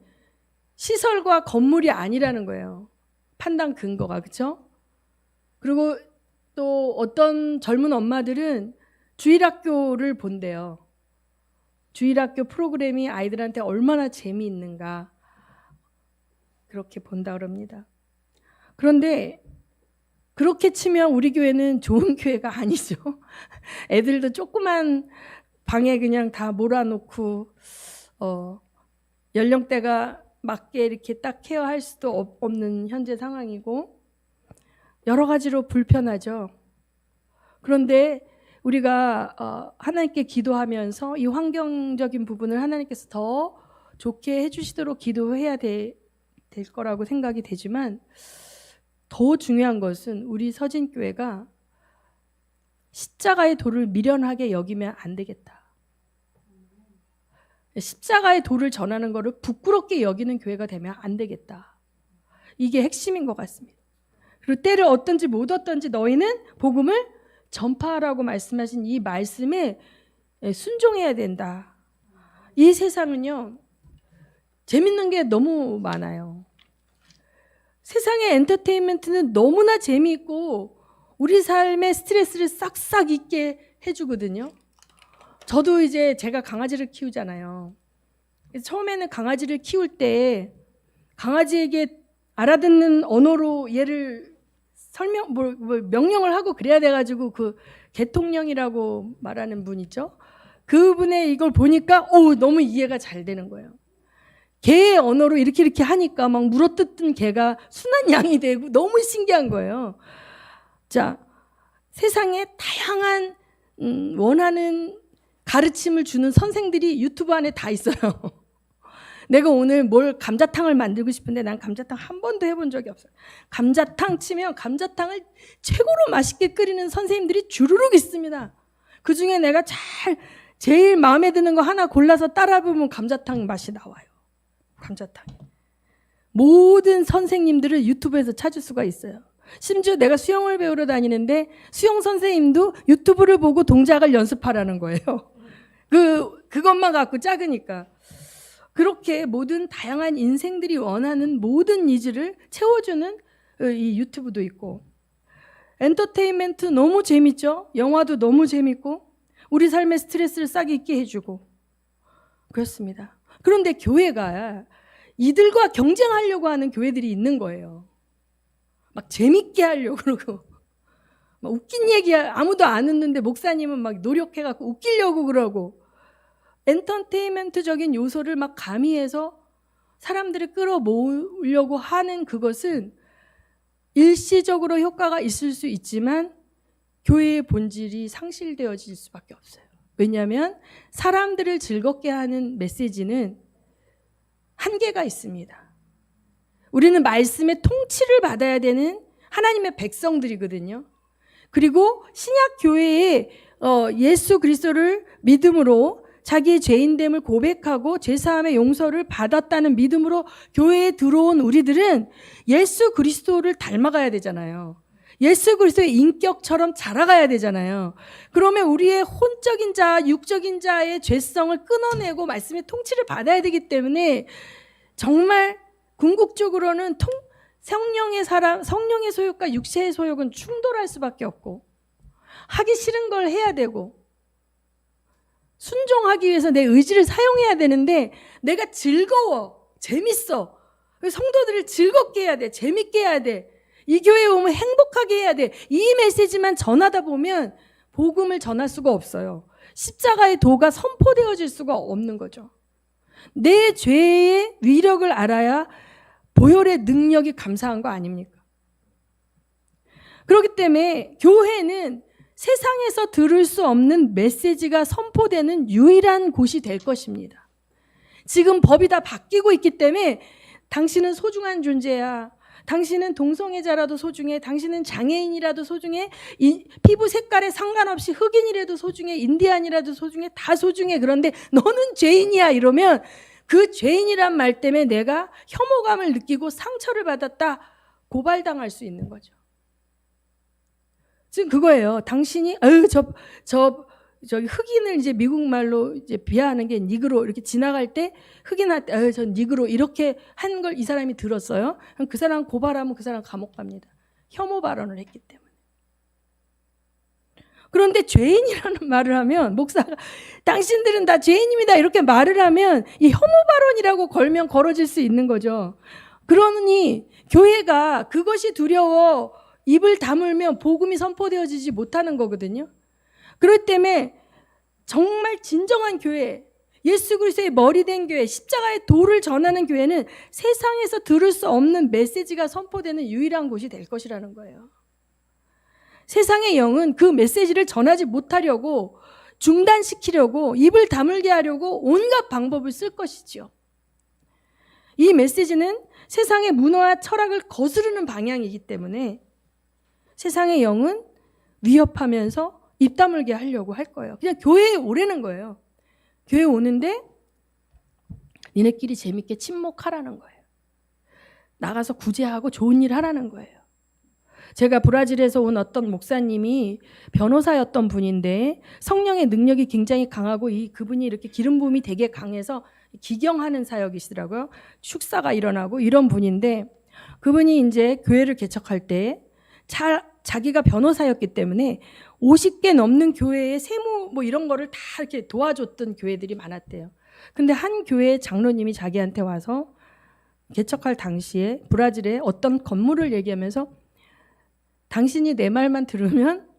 시설과 건물이 아니라는 거예요. 판단 근거가. 그렇죠? 그리고 또 어떤 젊은 엄마들은 주일학교를 본대요. 주일학교 프로그램이 아이들한테 얼마나 재미있는가 그렇게 본다 그럽니다. 그런데 그렇게 치면 우리 교회는 좋은 교회가 아니죠. 애들도 조그만 방에 그냥 다 몰아놓고 연령대가 맞게 이렇게 딱 케어할 수도 없는 현재 상황이고 여러 가지로 불편하죠. 그런데 우리가 하나님께 기도하면서 이 환경적인 부분을 하나님께서 더 좋게 해주시도록 기도해야 될 거라고 생각이 되지만 더 중요한 것은 우리 서진교회가 십자가의 도를 미련하게 여기면 안 되겠다. 십자가의 도를 전하는 것을 부끄럽게 여기는 교회가 되면 안 되겠다. 이게 핵심인 것 같습니다. 그리고 때를 얻든지 못 얻든지 너희는 복음을 전파하라고 말씀하신 이 말씀에 순종해야 된다. 이 세상은요, 재밌는 게 너무 많아요. 세상의 엔터테인먼트는 너무나 재미있고 우리 삶의 스트레스를 싹싹 잊게 해주거든요. 저도 이제 제가 강아지를 키우잖아요. 처음에는 강아지를 키울 때 강아지에게 알아듣는 언어로 얘를 명령을 하고 그래야 돼가지고 그 개통령이라고 말하는 분 있죠. 그분의 이걸 보니까 너무 이해가 잘 되는 거예요. 개의 언어로 이렇게 하니까 막 물어뜯던 개가 순한 양이 되고 너무 신기한 거예요. 자, 세상에 다양한 원하는 가르침을 주는 선생들이 유튜브 안에 다 있어요. 내가 오늘 감자탕을 만들고 싶은데 난 감자탕 한 번도 해본 적이 없어요. 감자탕 치면 감자탕을 최고로 맛있게 끓이는 선생님들이 주르륵 있습니다. 그중에 내가 제일 마음에 드는 거 하나 골라서 따라 보면 감자탕 맛이 나와요. 감자탕. 모든 선생님들을 유튜브에서 찾을 수가 있어요. 심지어 내가 수영을 배우러 다니는데 수영 선생님도 유튜브를 보고 동작을 연습하라는 거예요. 그것만 갖고 작으니까. 그렇게 모든 다양한 인생들이 원하는 모든 니즈를 채워주는 이 유튜브도 있고, 엔터테인먼트 너무 재밌죠? 영화도 너무 재밌고 우리 삶의 스트레스를 싹 잊게 해주고 그렇습니다. 그런데 교회가 이들과 경쟁하려고 하는 교회들이 있는 거예요. 막 재밌게 하려고 그러고 막 웃긴 얘기 아무도 안 웃는데 목사님은 막 노력해갖고 웃기려고 그러고 엔터테인먼트적인 요소를 막 가미해서 사람들을 끌어모으려고 하는 그것은 일시적으로 효과가 있을 수 있지만 교회의 본질이 상실되어질 수밖에 없어요. 왜냐하면 사람들을 즐겁게 하는 메시지는 한계가 있습니다. 우리는 말씀의 통치를 받아야 되는 하나님의 백성들이거든요. 그리고 신약 교회에 예수 그리스도를 믿음으로 자기의 죄인됨을 고백하고 죄사함의 용서를 받았다는 믿음으로 교회에 들어온 우리들은 예수 그리스도를 닮아가야 되잖아요. 예수 그리스도의 인격처럼 자라가야 되잖아요. 그러면 우리의 혼적인 자, 육적인 자의 죄성을 끊어내고 말씀의 통치를 받아야 되기 때문에 정말 궁극적으로는 성령의 소욕과 육체의 소욕은 충돌할 수밖에 없고 하기 싫은 걸 해야 되고 순종하기 위해서 내 의지를 사용해야 되는데 내가 즐거워, 재밌어. 성도들을 즐겁게 해야 돼, 재밌게 해야 돼. 이 교회에 오면 행복하게 해야 돼. 이 메시지만 전하다 보면 복음을 전할 수가 없어요. 십자가의 도가 선포되어질 수가 없는 거죠. 내 죄의 위력을 알아야 보혈의 능력이 감사한 거 아닙니까? 그렇기 때문에 교회는 세상에서 들을 수 없는 메시지가 선포되는 유일한 곳이 될 것입니다. 지금 법이 다 바뀌고 있기 때문에 당신은 소중한 존재야. 당신은 동성애자라도 소중해. 당신은 장애인이라도 소중해. 피부 색깔에 상관없이 흑인이라도 소중해. 인디안이라도 소중해. 다 소중해. 그런데 너는 죄인이야 이러면 그 죄인이란 말 때문에 내가 혐오감을 느끼고 상처를 받았다. 고발당할 수 있는 거죠. 지금 그거예요. 당신이 저기 흑인을 이제 미국 말로 이제 비하하는 게 니그로 이렇게 지나갈 때 흑인한테 전 니그로 이렇게 한 걸 이 사람이 들었어요. 그럼 그 사람 고발하면 그 사람 감옥 갑니다. 혐오 발언을 했기 때문에. 그런데 죄인이라는 말을 하면 목사가 당신들은 다 죄인입니다 이렇게 말을 하면 이 혐오 발언이라고 걸면 걸어질 수 있는 거죠. 그러니 교회가 그것이 두려워 입을 다물면 복음이 선포되어지지 못하는 거거든요. 그렇기 때문에 정말 진정한 교회, 예수 그리스도의 머리 된 교회, 십자가의 도를 전하는 교회는 세상에서 들을 수 없는 메시지가 선포되는 유일한 곳이 될 것이라는 거예요. 세상의 영은 그 메시지를 전하지 못하려고 중단시키려고 입을 다물게 하려고 온갖 방법을 쓸 것이죠. 이 메시지는 세상의 문화와 철학을 거스르는 방향이기 때문에 세상의 영은 위협하면서 입 다물게 하려고 할 거예요. 그냥 교회에 오라는 거예요. 교회에 오는데 니네끼리 재밌게 친목하라는 거예요. 나가서 구제하고 좋은 일 하라는 거예요. 제가 브라질에서 온 어떤 목사님이 변호사였던 분인데 성령의 능력이 굉장히 강하고 그분이 이렇게 기름 부음이 되게 강해서 기경하는 사역이시더라고요. 축사가 일어나고 이런 분인데 그분이 이제 교회를 개척할 때 자기가 변호사였기 때문에 50개 넘는 교회의 세무 뭐 이런 거를 다 이렇게 도와줬던 교회들이 많았대요. 근데 한 교회 장로님이 자기한테 와서 개척할 당시에 브라질에 어떤 건물을 얘기하면서 당신이 내 말만 들으면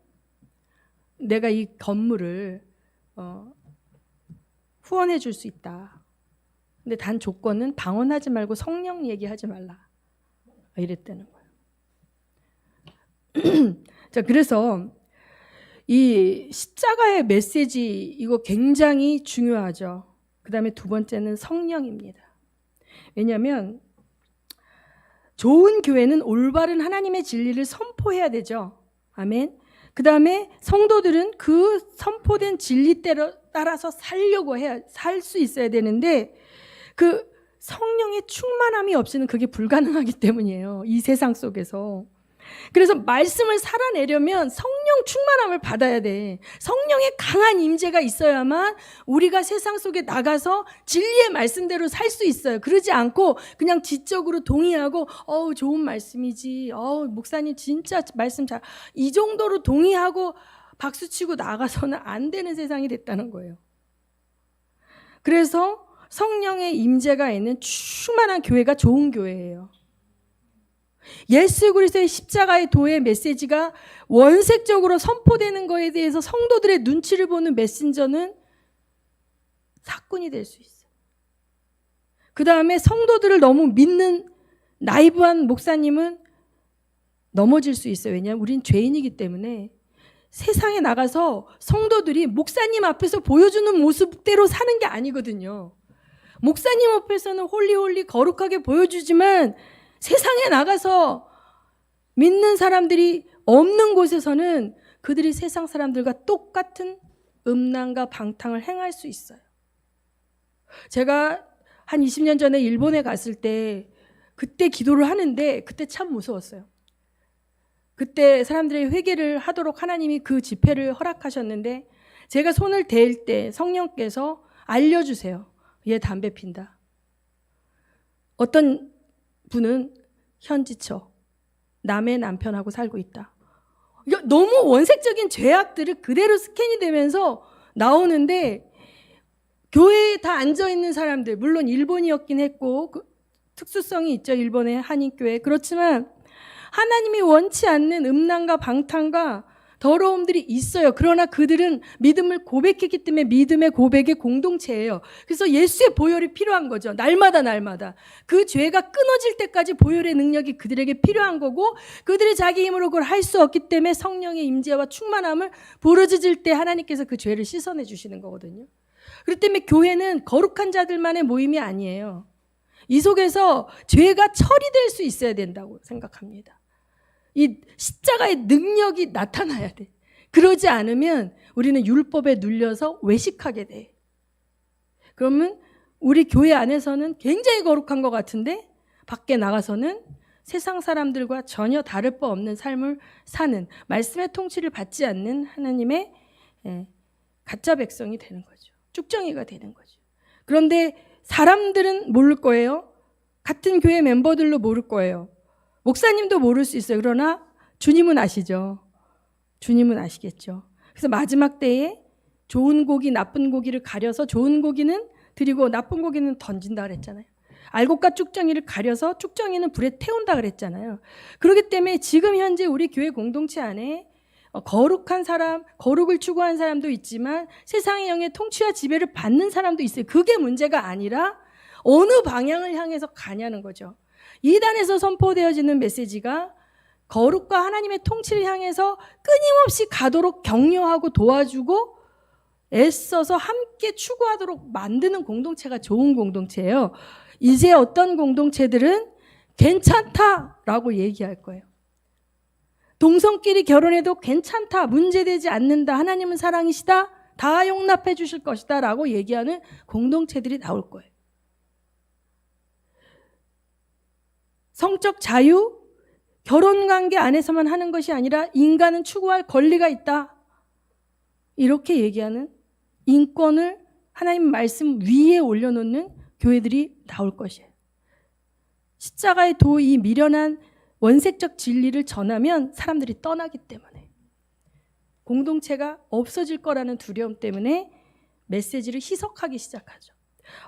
내가 이 건물을 후원해 줄 수 있다. 근데 단 조건은 방언하지 말고 성령 얘기하지 말라. 이랬다는 거예요. 자, 그래서 이 십자가의 메시지 이거 굉장히 중요하죠. 그 다음에 두 번째는 성령입니다. 왜냐하면 좋은 교회는 올바른 하나님의 진리를 선포해야 되죠. 아멘. 그 다음에 성도들은 그 선포된 진리대로 따라서 살려고 살 수 있어야 되는데 그 성령의 충만함이 없이는 그게 불가능하기 때문이에요. 이 세상 속에서. 그래서 말씀을 살아내려면 성령 충만함을 받아야 돼. 성령의 강한 임재가 있어야만 우리가 세상 속에 나가서 진리의 말씀대로 살 수 있어요. 그러지 않고 그냥 지적으로 동의하고 좋은 말씀이지. 목사님 진짜 말씀 잘. 이 정도로 동의하고 박수치고 나가서는 안 되는 세상이 됐다는 거예요. 그래서 성령의 임재가 있는 충만한 교회가 좋은 교회예요. 예수 그리스도의 십자가의 도의 메시지가 원색적으로 선포되는 것에 대해서 성도들의 눈치를 보는 메신저는 사건이 될 수 있어요. 그 다음에 성도들을 너무 믿는 나이브한 목사님은 넘어질 수 있어요. 왜냐하면 우린 죄인이기 때문에 세상에 나가서 성도들이 목사님 앞에서 보여주는 모습대로 사는 게 아니거든요. 목사님 앞에서는 홀리홀리 거룩하게 보여주지만 세상에 나가서 믿는 사람들이 없는 곳에서는 그들이 세상 사람들과 똑같은 음란과 방탕을 행할 수 있어요. 제가 한 20년 전에 일본에 갔을 때 그때 기도를 하는데 그때 참 무서웠어요. 그때 사람들이 회개를 하도록 하나님이 그 집회를 허락하셨는데 제가 손을 댈 때 성령께서 알려주세요. 얘 담배 핀다. 어떤 분은 현지처 남의 남편하고 살고 있다. 너무 원색적인 죄악들을 그대로 스캔이 되면서 나오는데 교회에 다 앉아있는 사람들, 물론 일본이었긴 했고 그 특수성이 있죠. 일본의 한인교회. 그렇지만 하나님이 원치 않는 음란과 방탕과 더러움들이 있어요. 그러나 그들은 믿음을 고백했기 때문에 믿음의 고백의 공동체예요. 그래서 예수의 보혈이 필요한 거죠. 날마다 그 죄가 끊어질 때까지 보혈의 능력이 그들에게 필요한 거고 그들이 자기 힘으로 그걸 할 수 없기 때문에 성령의 임재와 충만함을 부르짖을 때 하나님께서 그 죄를 씻어내 주시는 거거든요. 그렇기 때문에 교회는 거룩한 자들만의 모임이 아니에요. 이 속에서 죄가 처리될 수 있어야 된다고 생각합니다. 이 십자가의 능력이 나타나야 돼. 그러지 않으면 우리는 율법에 눌려서 외식하게 돼. 그러면 우리 교회 안에서는 굉장히 거룩한 것 같은데 밖에 나가서는 세상 사람들과 전혀 다를 바 없는 삶을 사는 말씀의 통치를 받지 않는 하나님의 가짜 백성이 되는 거죠. 쭉정이가 되는 거죠. 그런데 사람들은 모를 거예요. 같은 교회 멤버들로 모를 거예요. 목사님도 모를 수 있어요. 그러나 주님은 아시죠. 주님은 아시겠죠. 그래서 마지막 때에 좋은 고기, 나쁜 고기를 가려서 좋은 고기는 드리고 나쁜 고기는 던진다 그랬잖아요. 알곡과 쭉정이를 가려서 쭉정이는 불에 태운다 그랬잖아요. 그렇기 때문에 지금 현재 우리 교회 공동체 안에 거룩한 사람, 거룩을 추구한 사람도 있지만 세상의 영의 통치와 지배를 받는 사람도 있어요. 그게 문제가 아니라 어느 방향을 향해서 가냐는 거죠. 이단에서 선포되어지는 메시지가 거룩과 하나님의 통치를 향해서 끊임없이 가도록 격려하고 도와주고 애써서 함께 추구하도록 만드는 공동체가 좋은 공동체예요. 이제 어떤 공동체들은 괜찮다라고 얘기할 거예요. 동성끼리 결혼해도 괜찮다, 문제되지 않는다, 하나님은 사랑이시다, 다 용납해 주실 것이다 라고 얘기하는 공동체들이 나올 거예요. 성적 자유, 결혼관계 안에서만 하는 것이 아니라 인간은 추구할 권리가 있다. 이렇게 얘기하는 인권을 하나님 말씀 위에 올려놓는 교회들이 나올 것이에요. 십자가의 도 이 미련한 원색적 진리를 전하면 사람들이 떠나기 때문에 공동체가 없어질 거라는 두려움 때문에 메시지를 희석하기 시작하죠.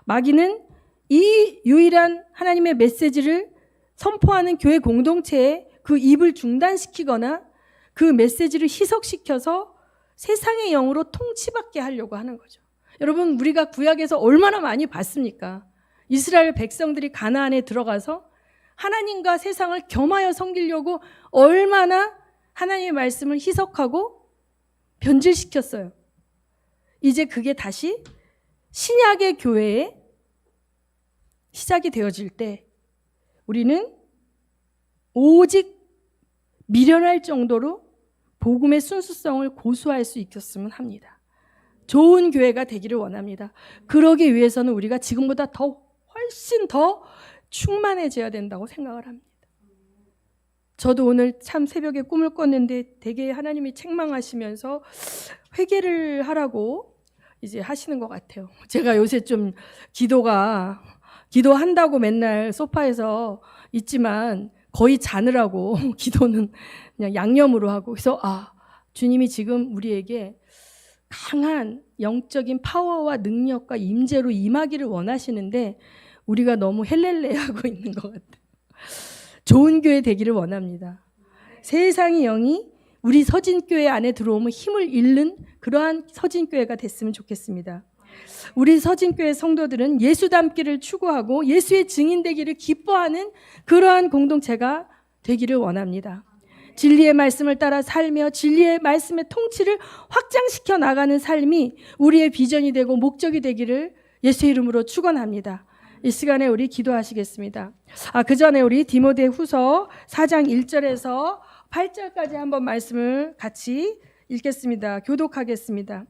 마귀는 이 유일한 하나님의 메시지를 선포하는 교회 공동체에 그 입을 중단시키거나 그 메시지를 희석시켜서 세상의 영으로 통치받게 하려고 하는 거죠. 여러분, 우리가 구약에서 얼마나 많이 봤습니까? 이스라엘 백성들이 가나안에 들어가서 하나님과 세상을 겸하여 섬기려고 얼마나 하나님의 말씀을 희석하고 변질시켰어요. 이제 그게 다시 신약의 교회에 시작이 되어질 때 우리는 오직 미련할 정도로 복음의 순수성을 고수할 수 있었으면 합니다. 좋은 교회가 되기를 원합니다. 그러기 위해서는 우리가 지금보다 훨씬 더 충만해져야 된다고 생각을 합니다. 저도 오늘 참 새벽에 꿈을 꿨는데 되게 하나님이 책망하시면서 회개를 하라고 이제 하시는 것 같아요. 제가 요새 좀 기도한다고 맨날 소파에서 있지만 거의 자느라고 기도는 그냥 양념으로 하고, 그래서 주님이 지금 우리에게 강한 영적인 파워와 능력과 임재로 임하기를 원하시는데 우리가 너무 헬렐레하고 있는 것 같아요. 좋은 교회 되기를 원합니다. 세상의 영이 우리 서진교회 안에 들어오면 힘을 잃는 그러한 서진교회가 됐으면 좋겠습니다. 우리 서진교회 성도들은 예수 닮기를 추구하고 예수의 증인 되기를 기뻐하는 그러한 공동체가 되기를 원합니다. 진리의 말씀을 따라 살며 진리의 말씀의 통치를 확장시켜 나가는 삶이 우리의 비전이 되고 목적이 되기를 예수의 이름으로 축원합니다. 이 시간에 우리 기도하시겠습니다. 그 전에 우리 디모데후서 4장 1절에서 8절까지 한번 말씀을 같이 읽겠습니다. 교독하겠습니다.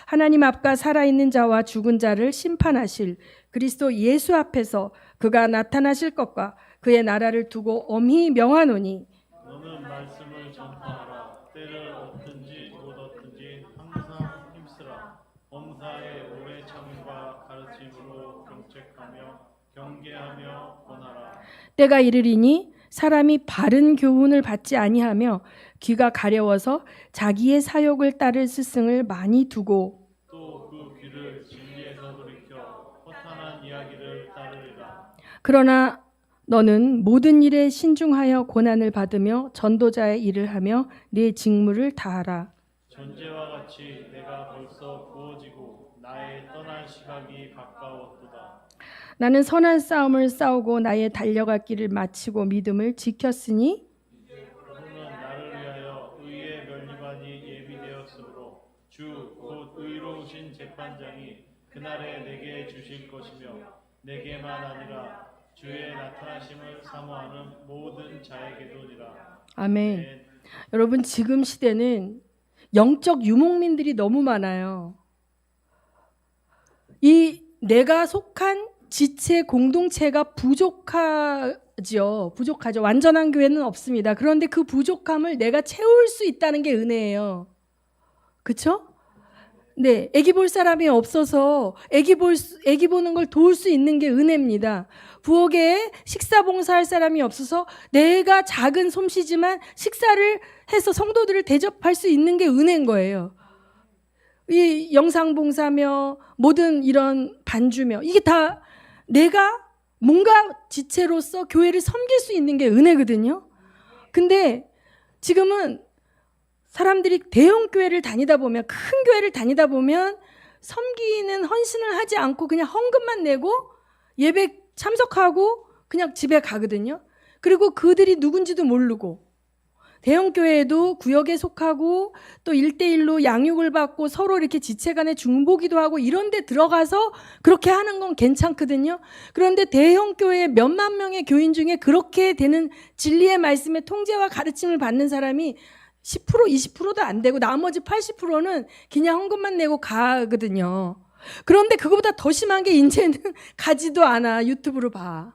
하나님 앞과 살아있는 자와 죽은 자를 심판하실 그리스도 예수 앞에서 그가 나타나실 것과 그의 나라를 두고 엄히 명하노니 너는 말씀을 전파하라. 때를 얻든지 못 얻든지 항상 힘쓰라. 범사에 오래 참음과 가르침으로 경책하며 경계하며 권하라. 때가 이르리니 사람이 바른 교훈을 받지 아니하며 귀가 가려워서 자기의 사욕을 따를 스승을 많이 두고 또 그 귀를 진리에서 돌이켜 허탄한 이야기를 따르리라. 그러나 너는 모든 일에 신중하여 고난을 받으며 전도자의 일을 하며 네 직무를 다하라. 전제와 같이 내가 벌써 부어지고 나의 떠날 시각이 가까웠도다. 나는 선한 싸움을 싸우고 나의 달려갈 길을 마치고 믿음을 지켰으니 그는 나를 위하여 의의 면류관이 예비되었으므로 주 곧 의로우신 재판장이 그날에 내게 주실 것이며 내게만 아니라 주의 나타나심을 사모하는 모든 자에게도니라. 아멘. 여러분 지금 시대는 영적 유목민들이 너무 많아요. 이 내가 속한 지체 공동체가 부족하죠. 완전한 교회는 없습니다. 그런데 그 부족함을 내가 채울 수 있다는 게 은혜예요. 그렇죠? 네, 아기 볼 사람이 없어서 아기 보는 걸 도울 수 있는 게 은혜입니다. 부엌에 식사 봉사할 사람이 없어서 내가 작은 솜씨지만 식사를 해서 성도들을 대접할 수 있는 게 은혜인 거예요. 이 영상 봉사며 모든 이런 반주며 이게 다 내가 뭔가 지체로서 교회를 섬길 수 있는 게 은혜거든요. 근데 지금은 사람들이 대형 교회를 다니다 보면 큰 교회를 다니다 보면 섬기는 헌신을 하지 않고 그냥 헌금만 내고 예배 참석하고 그냥 집에 가거든요. 그리고 그들이 누군지도 모르고 대형 교회에도 구역에 속하고 또 1대1로 양육을 받고 서로 이렇게 지체 간에 중보기도 하고 이런 데 들어가서 그렇게 하는 건 괜찮거든요. 그런데 대형 교회 몇만 명의 교인 중에 그렇게 되는 진리의 말씀의 통제와 가르침을 받는 사람이 10% 20%도 안 되고 나머지 80%는 그냥 헌금만 내고 가거든요. 그런데 그거보다 더 심한 게 이제는 가지도 않아. 유튜브로 봐.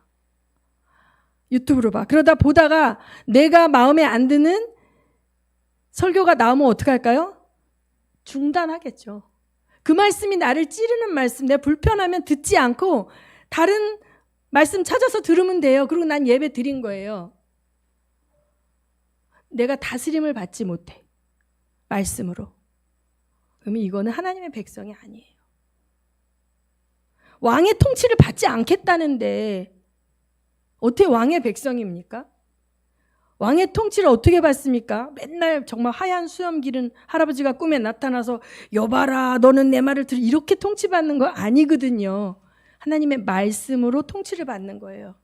그러다 보다가 내가 마음에 안 드는 설교가 나오면 어떡할까요? 중단하겠죠. 그 말씀이 나를 찌르는 말씀, 내가 불편하면 듣지 않고 다른 말씀 찾아서 들으면 돼요. 그리고 난 예배 드린 거예요. 내가 다스림을 받지 못해. 말씀으로. 그러면 이거는 하나님의 백성이 아니에요. 왕의 통치를 받지 않겠다는데 어떻게 왕의 백성입니까? 왕의 통치를 어떻게 받습니까? 맨날 정말 하얀 수염 기른 할아버지가 꿈에 나타나서 여봐라 너는 내 말을 들어 이렇게 통치받는 거 아니거든요. 하나님의 말씀으로 통치를 받는 거예요.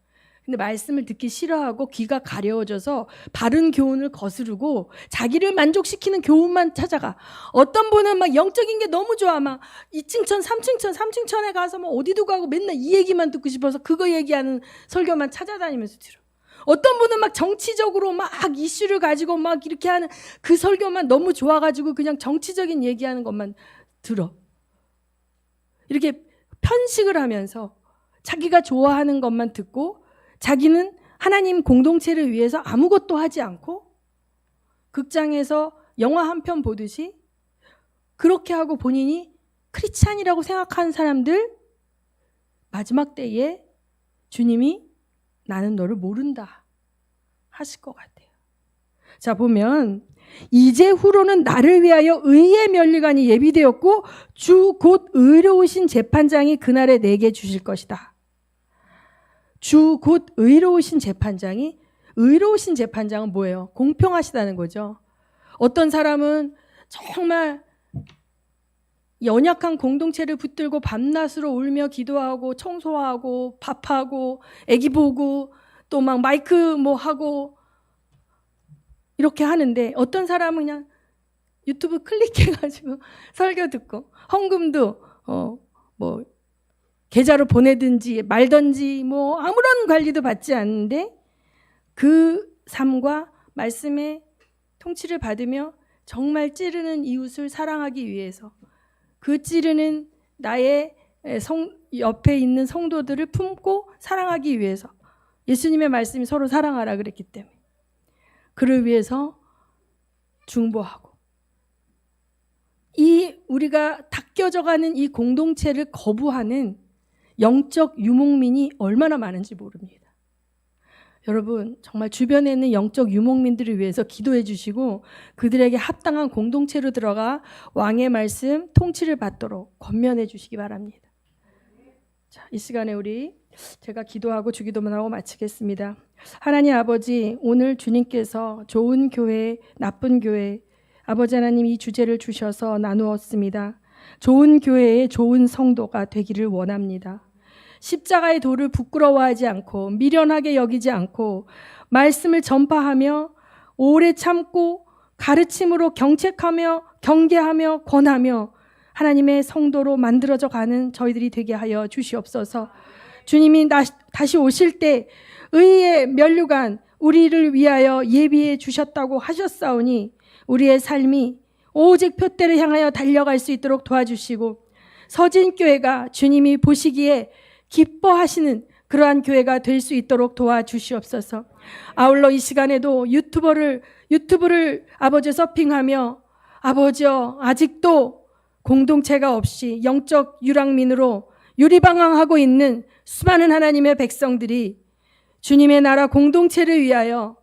근데 말씀을 듣기 싫어하고 귀가 가려워져서 바른 교훈을 거스르고 자기를 만족시키는 교훈만 찾아가. 어떤 분은 막 영적인 게 너무 좋아. 막 2층천, 3층천에 가서 뭐 어디도 가고 맨날 이 얘기만 듣고 싶어서 그거 얘기하는 설교만 찾아다니면서 들어. 어떤 분은 막 정치적으로 막 이슈를 가지고 막 이렇게 하는 그 설교만 너무 좋아가지고 그냥 정치적인 얘기하는 것만 들어. 이렇게 편식을 하면서 자기가 좋아하는 것만 듣고 자기는 하나님 공동체를 위해서 아무것도 하지 않고 극장에서 영화 한 편 보듯이 그렇게 하고 본인이 크리스찬이라고 생각하는 사람들 마지막 때에 주님이 나는 너를 모른다 하실 것 같아요. 자 보면 이제 후로는 나를 위하여 의의 면류관이 예비되었고 주 곧 의로우신 재판장이 그날에 내게 주실 것이다. 주 곧 의로우신 재판장은 뭐예요? 공평하시다는 거죠. 어떤 사람은 정말 연약한 공동체를 붙들고 밤낮으로 울며 기도하고 청소하고 밥하고 애기 보고 또 막 마이크 뭐 하고 이렇게 하는데 어떤 사람은 그냥 유튜브 클릭해가지고 설교 듣고 헌금도 뭐 계좌로 보내든지 말든지 뭐 아무런 관리도 받지 않는데 그 삶과 말씀의 통치를 받으며 정말 찌르는 이웃을 사랑하기 위해서 그 찌르는 나의 옆에 있는 성도들을 품고 사랑하기 위해서 예수님의 말씀이 서로 사랑하라 그랬기 때문에 그를 위해서 중보하고 이 우리가 닦여져가는 이 공동체를 거부하는 영적 유목민이 얼마나 많은지 모릅니다. 여러분 정말 주변에 있는 영적 유목민들을 위해서 기도해 주시고 그들에게 합당한 공동체로 들어가 왕의 말씀 통치를 받도록 권면해 주시기 바랍니다. 자, 이 시간에 제가 기도하고 주기도만 하고 마치겠습니다. 하나님 아버지, 오늘 주님께서 좋은 교회, 나쁜 교회, 아버지 하나님 이 주제를 주셔서 나누었습니다. 좋은 교회의 좋은 성도가 되기를 원합니다. 십자가의 도를 부끄러워하지 않고 미련하게 여기지 않고 말씀을 전파하며 오래 참고 가르침으로 경책하며 경계하며 권하며 하나님의 성도로 만들어져 가는 저희들이 되게 하여 주시옵소서. 주님이 다시 오실 때 의의 면류관 우리를 위하여 예비해 주셨다고 하셨사오니 우리의 삶이 오직 표대를 향하여 달려갈 수 있도록 도와주시고 서진교회가 주님이 보시기에 기뻐하시는 그러한 교회가 될 수 있도록 도와주시옵소서. 아울러 이 시간에도 유튜브를 아버지 서핑하며 아버지여 아직도 공동체가 없이 영적 유랑민으로 유리방황하고 있는 수많은 하나님의 백성들이 주님의 나라 공동체를 위하여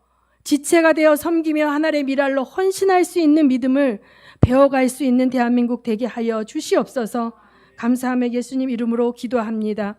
지체가 되어 섬기며 하나님의 미랄로 헌신할 수 있는 믿음을 배워갈 수 있는 대한민국 되게 하여 주시옵소서. 감사하며 예수님 이름으로 기도합니다.